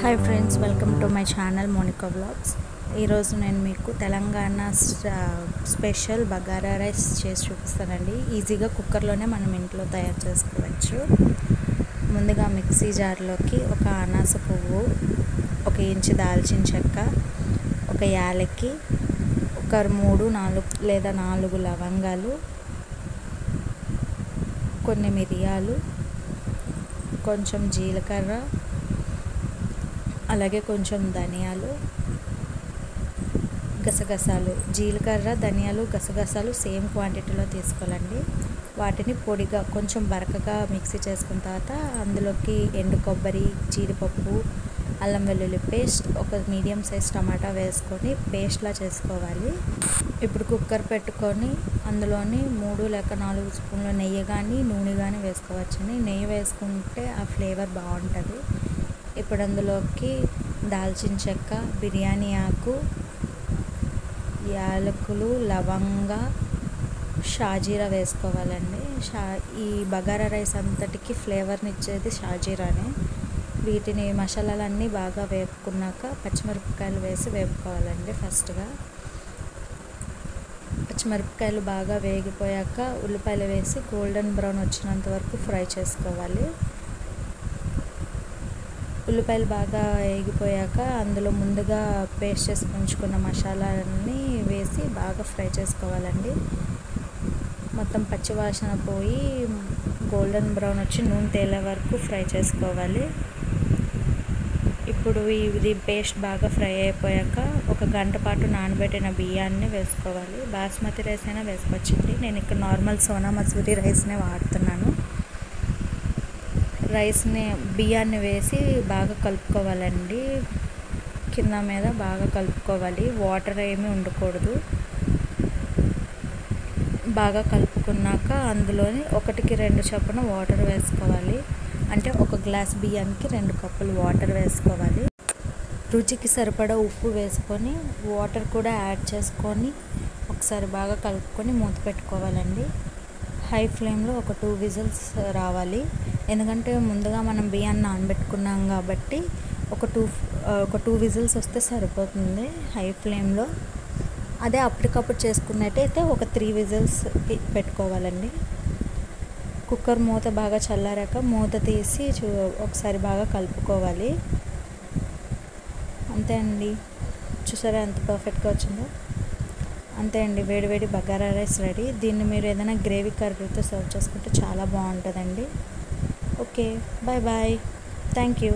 Hi friends, welcome to my channel Monika vlogs. ఈరోజు నేను మీకు తెలంగాణ స్పెషల్ బగారా రైస్ చేసి చూపిస్తానండి. ఈజీగా కుక్కర్లోనే మనం ఇంట్లో తయారు చేసుకోవచ్చు. ముందుగా మిక్సీ జార్లోకి ఒక అనాస పువ్వు, 1 ఇంచు దాల్చిన చెక్క, ఒక యాలక్కి, ఒక 3-4 లేదా 4 లవంగాలు, కొన్ని మిరియాలు, కొంచెం జీలకర్ర, అలాగే కొంచెం ధనియాలు, గసగసాలు. జీలకర్ర, ధనియాలు, గసగసాలు సేమ్ క్వాంటిటీలో తీసుకోవాలండి. వాటిని పొడిగా కొంచెం బరకగా మిక్సీ చేసుకున్న తర్వాత అందులోకి ఎండు కొబ్బరి, జీడిపప్పు, అల్లం వెల్లుల్లి పేస్ట్, ఒక మీడియం సైజ్ టమాటా వేసుకొని పేస్ట్లా చేసుకోవాలి. ఇప్పుడు కుక్కర్ పెట్టుకొని అందులోని 3 లేక 4 స్పూన్ల నెయ్యి కానీ నూనె కానీ వేసుకోవచ్చండి. నెయ్యి వేసుకుంటే ఆ ఫ్లేవర్ బాగుంటుంది. ఇప్పుడు అందులోకి దాల్చిన చెక్క, బిర్యానీ ఆకు, యాలకులు, లవంగ, షాజీరా వేసుకోవాలండి. ఈ బగారా రైస్ అంతటికి ఫ్లేవర్ని ఇచ్చేది షాజీరానే. వీటిని మసాలాలన్నీ బాగా వేపుకున్నాక పచ్చిమిరపకాయలు వేసి వేపుకోవాలండి. ఫస్ట్గా పచ్చిమిరపకాయలు బాగా వేగిపోయాక ఉల్లిపాయలు వేసి గోల్డెన్ బ్రౌన్ వచ్చినంత వరకు ఫ్రై చేసుకోవాలి. ఉల్లిపాయలు బాగా వేగిపోయాక అందులో ముందుగా పేస్ట్ చేసి ఉంచుకున్న మసాలాలని వేసి బాగా ఫ్రై చేసుకోవాలండి. మొత్తం పచ్చివాసన పోయి గోల్డెన్ బ్రౌన్ వచ్చి నూనె తేలే వరకు ఫ్రై చేసుకోవాలి. ఇప్పుడు ఇది పేస్ట్ బాగా ఫ్రై అయిపోయాక 1 గంట పాటు నానబెట్టిన బియ్యాన్ని వేసుకోవాలి. బాస్మతి రైస్ అయినా వేసుకోవచ్చండి. నేను ఇక్కడ నార్మల్ సోనా మసూరి రైస్నే వాడుతున్నాను. బియ్యాన్ని వేసి బాగా కలుపుకోవాలండి. కింద మీద బాగా కలుపుకోవాలి. వాటర్ ఏమీ ఉండకూడదు. బాగా కలుపుకున్నాక అందులోని 1కి 2 చొప్పున వాటర్ వేసుకోవాలి. అంటే 1 గ్లాస్ బియ్యానికి 2 కప్పులు వాటర్ వేసుకోవాలి. రుచికి సరిపడా ఉప్పు వేసుకొని వాటర్ కూడా యాడ్ చేసుకొని ఒకసారి బాగా కలుపుకొని మూత పెట్టుకోవాలండి. హై ఫ్లేమ్లో ఒక 2 విజిల్స్ రావాలి. ఎందుకంటే ముందుగా మనం బియ్యాన్ని నానబెట్టుకున్నాం కాబట్టి ఒక 2 విజిల్స్ వస్తే సరిపోతుంది హై ఫ్లేమ్లో. అదే అప్పటికప్పుడు చేసుకున్నట్టయితే ఒక 3 విజిల్స్ పెట్టుకోవాలండి. కుక్కర్ మూత బాగా చల్లారాక మూత తీసి ఒకసారి బాగా కలుపుకోవాలి. అంతే అండి. చూసారా ఎంత పర్ఫెక్ట్గా వచ్చిందో. అంతే అండి, వేడివేడి బగారా రైస్ రెడీ. దీన్ని మీరు ఏదైనా గ్రేవీ కర్రీతో సర్వ్ చేసుకుంటే చాలా బాగుంటుందండి. Okay, bye bye. Thank you.